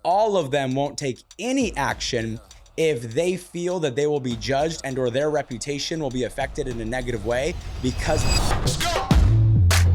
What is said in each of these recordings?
all of them won't take any action if they feel that they will be judged and or their reputation will be affected in a negative way because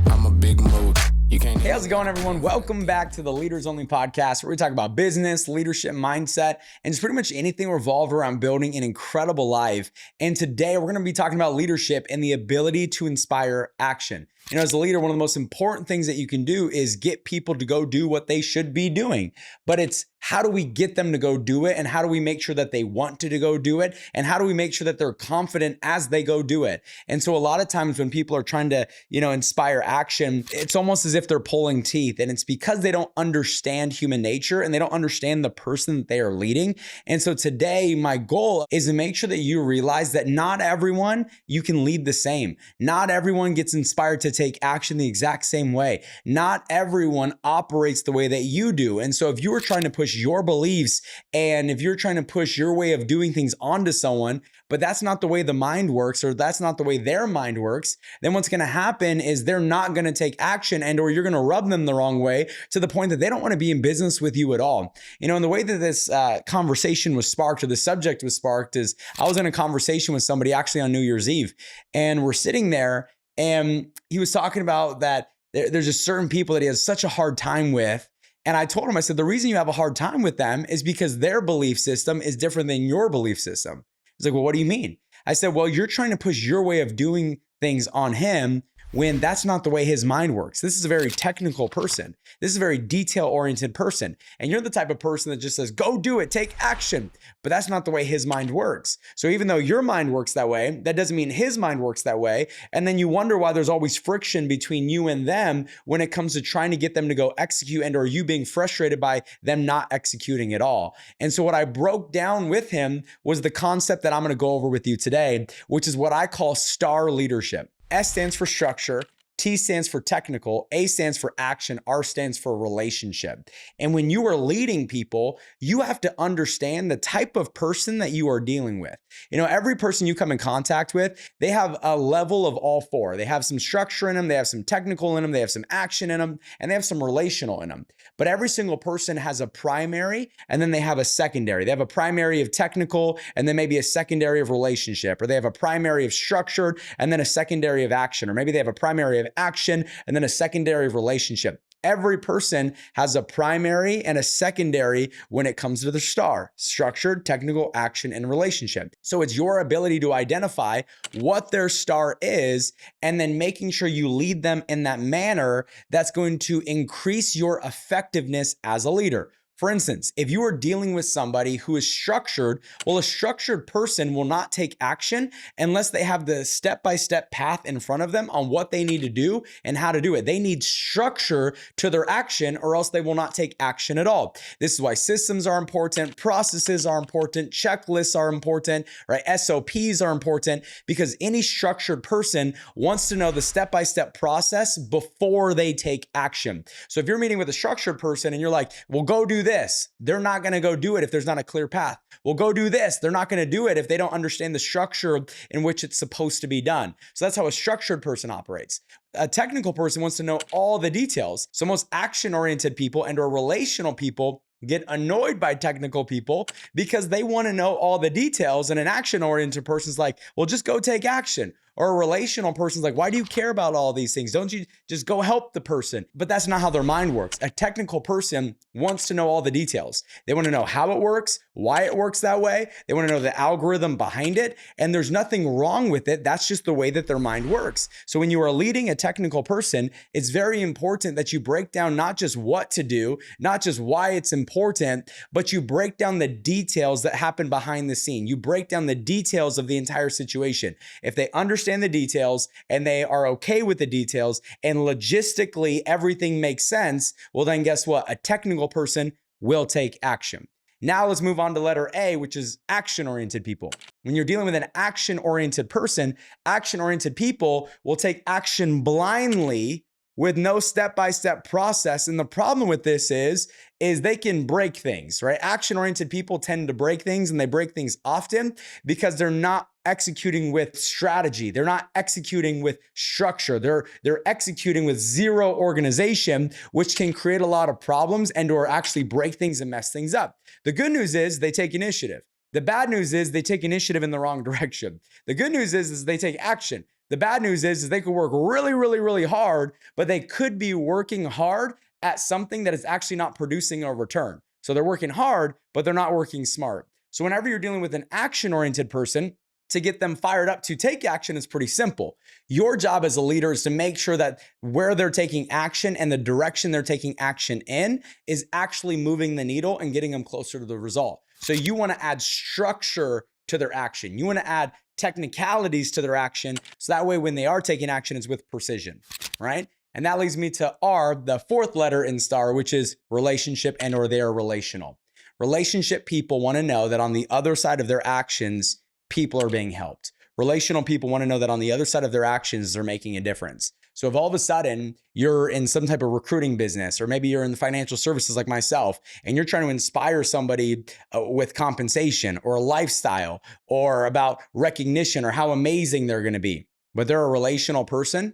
I'm a big mood. Hey, how's it going, everyone? Welcome back to the Leaders Only podcast, where we talk about business, leadership, mindset, and just pretty much anything revolved around building an incredible life. And today we're going to be talking about leadership and the ability to inspire action. You know, as a leader, one of the most important things that you can do is get people to go do what they should be doing. But it's how do we get them to go do it? And how do we make sure that they want to go do it? And how do we make sure that they're confident as they go do it? And so a lot of times when people are trying to, inspire action, it's almost as if they're pulling teeth. And it's because they don't understand human nature and they don't understand the person that they are leading. And so today, my goal is to make sure that you realize that not everyone you can lead the same. Not everyone gets inspired to take action the exact same way. Not everyone operates the way that you do. And so if you are trying to push your beliefs and if you're trying to push your way of doing things onto someone, but that's not the way the mind works, or that's not the way their mind works, then what's going to happen is they're not going to take action, and or you're going to rub them the wrong way to the point that they don't want to be in business with you at all. And the way that this conversation was sparked, or the subject was sparked, is I was in a conversation with somebody actually on New Year's Eve, and we're sitting there and he was talking about that there's just certain people that he has such a hard time with. And I told him, I said, the reason you have a hard time with them is because their belief system is different than your belief system. He's like, well, what do you mean? I said, well, you're trying to push your way of doing things on him when that's not the way his mind works. This is a very technical person. This is a very detail-oriented person. And you're the type of person that just says, go do it, take action. But that's not the way his mind works. So even though your mind works that way, that doesn't mean his mind works that way. And then you wonder why there's always friction between you and them when it comes to trying to get them to go execute, and or you being frustrated by them not executing at all. And so what I broke down with him was the concept that I'm going to go over with you today, which is what I call STAR leadership. S stands for structure, T stands for technical, A stands for action, R stands for relationship. And when you are leading people, you have to understand the type of person that you are dealing with. Every person you come in contact with, they have a level of all four. They have some structure in them, they have some technical in them, they have some action in them, and they have some relational in them. But every single person has a primary, and then they have a secondary. They have a primary of technical, and then maybe a secondary of relationship, or they have a primary of structured, and then a secondary of action, or maybe they have a primary of action and then a secondary of relationship. Every person has a primary and a secondary when it comes to the STAR: structured, technical, action, and relationship. So it's your ability to identify what their STAR is and then making sure you lead them in that manner that's going to increase your effectiveness as a leader. For instance, if you are dealing with somebody who is structured, well, a structured person will not take action unless they have the step-by-step path in front of them on what they need to do and how to do it. They need structure to their action, or else they will not take action at all. This is why systems are important, processes are important, checklists are important, right? SOPs are important, because any structured person wants to know the step-by-step process before they take action. So if you're meeting with a structured person and you're like, well, go do this, they're not going to go do it if there's not a clear path. Well, go do this, they're not going to do it if they don't understand the structure in which it's supposed to be done. So that's how a structured person operates. A technical person wants to know all the details. So most action-oriented people and or relational people get annoyed by technical people because they want to know all the details. And an action-oriented person's like, well, just go take action. Or a relational person's like, why do you care about all these things? Don't you just go help the person? But that's not how their mind works. A technical person wants to know all the details. They want to know how it works, why it works that way. They want to know the algorithm behind it. And there's nothing wrong with it. That's just the way that their mind works. So when you are leading a technical person, it's very important that you break down not just what to do, not just why it's important, but you break down the details that happen behind the scene. You break down the details of the entire situation. If they understand the details and they are okay with the details and logistically everything makes sense, well, then guess what? A technical person will take action. Now let's move on to letter A, which is action-oriented people. When you're dealing with an action-oriented person, action-oriented people will take action blindly with no step-by-step process. And the problem with this is they can break things, right? Action-oriented people tend to break things, and they break things often because they're not executing with strategy. They're not executing with structure. They're executing with zero organization, which can create a lot of problems and or actually break things and mess things up. The good news is they take initiative. The bad news is they take initiative in the wrong direction. The good news is they take action. The bad news is they could work really, really, really hard, but they could be working hard at something that is actually not producing a return. So they're working hard, but they're not working smart. So whenever you're dealing with an action-oriented person, to get them fired up to take action is pretty simple. Your job as a leader is to make sure that where they're taking action and the direction they're taking action in is actually moving the needle and getting them closer to the result. So you want to add structure to their action. You want to add technicalities to their action. So that way, when they are taking action, it's with precision, right? And that leads me to R, the fourth letter in STAR, which is relationship and or they are relational. Relationship people want to know that on the other side of their actions, people are being helped. Relational people want to know that on the other side of their actions, they're making a difference. So if all of a sudden you're in some type of recruiting business, or maybe you're in the financial services like myself, and you're trying to inspire somebody with compensation or a lifestyle or about recognition or how amazing they're going to be, but they're a relational person,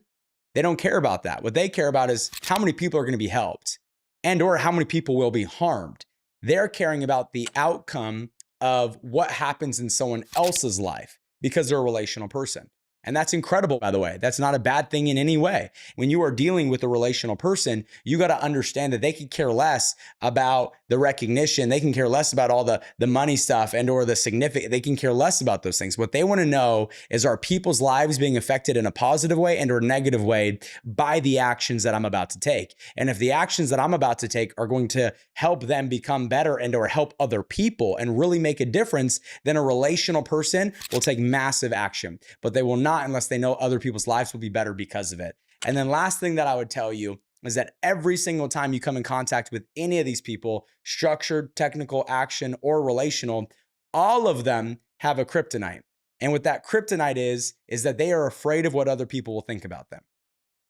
they don't care about that. What they care about is how many people are going to be helped and or how many people will be harmed. They're caring about the outcome of what happens in someone else's life because they're a relational person. And that's incredible, by the way. That's not a bad thing in any way. When you are dealing with a relational person, you got to understand that they could care less about the recognition. They can care less about all the money stuff and or the significant. They can care less about those things. What they want to know is, are people's lives being affected in a positive way and or negative way by the actions that I'm about to take? And if the actions that I'm about to take are going to help them become better and or help other people and really make a difference, then a relational person will take massive action, but they will not unless they know other people's lives will be better because of it. And then last thing that I would tell you is that every single time you come in contact with any of these people, structured, technical, action, or relational, all of them have a kryptonite. And what that kryptonite is that they are afraid of what other people will think about them.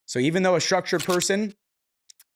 So even though a structured person,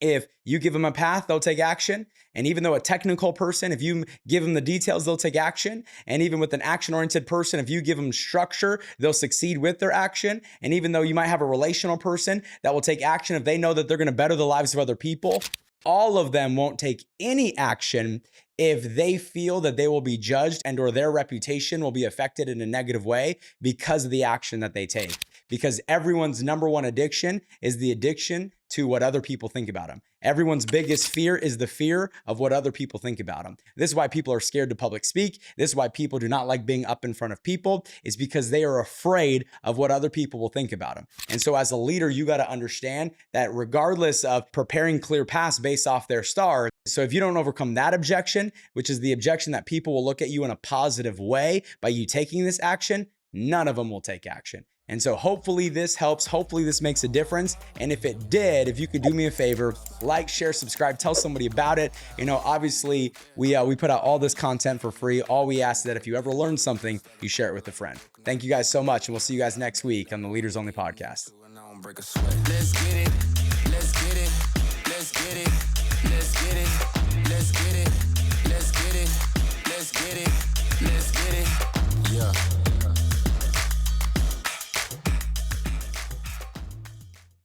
if you give them a path, they'll take action. And even though a technical person, if you give them the details, they'll take action. And even with an action-oriented person, if you give them structure, they'll succeed with their action. And even though you might have a relational person that will take action if they know that they're going to better the lives of other people, all of them won't take any action if they feel that they will be judged and or their reputation will be affected in a negative way because of the action that they take. Because everyone's number one addiction is the addiction to what other people think about them. Everyone's biggest fear is the fear of what other people think about them. This is why people are scared to public speak. This is why people do not like being up in front of people. It's because they are afraid of what other people will think about them. And so as a leader, you got to understand that regardless of preparing clear paths based off their star, so if you don't overcome that objection, which is the objection that people will look at you in a positive way by you taking this action, none of them will take action. And so hopefully this helps. Hopefully this makes a difference. And if it did, if you could do me a favor, like, share, subscribe, tell somebody about it. You know, obviously we put out all this content for free. All we ask is that if you ever learn something, you share it with a friend. Thank you guys so much. And we'll see you guys next week on the Leaders Only podcast. Let's get it. Let's get it. Let's get it. Let's get it.